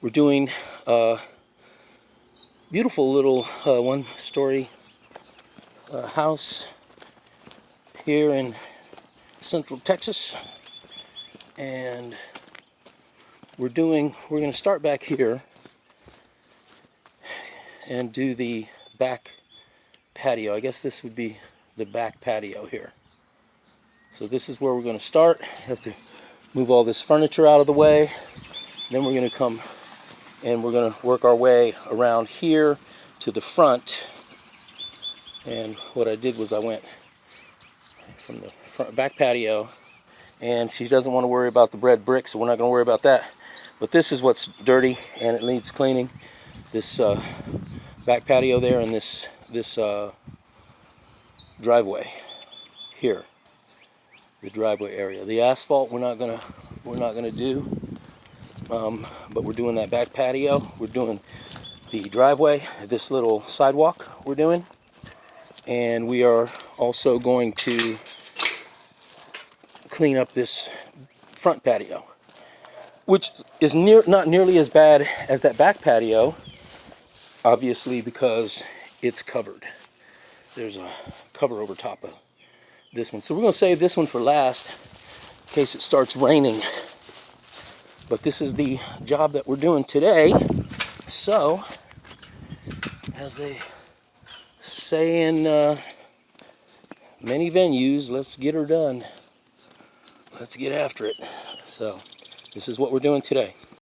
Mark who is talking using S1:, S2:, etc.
S1: We're doing a beautiful little one-story house here in Central Texas, and we're going to start back here and do the back patio. I guess this would be the back patio here. So this is where we're going to start. Have to move all this furniture out of the way. Then we're going to come and we're going to work our way around here to the front. And what I did was I went from the front back patio, and she doesn't want to worry about the red brick, so we're not going to worry about that. But this is what's dirty and it needs cleaning. This back patio there, and this driveway here, the driveway area. The asphalt we're not gonna do, but we're doing that back patio. We're doing the driveway, this little sidewalk we're doing, and we are also going to clean up this front patio, which is not nearly as bad as that back patio, obviously, because it's covered. There's a cover over top of this one. So we're going to save this one for last in case it starts raining. But this is the job that we're doing today. So, as they say in many venues, let's get her done. Let's get after it. So, this is what we're doing today.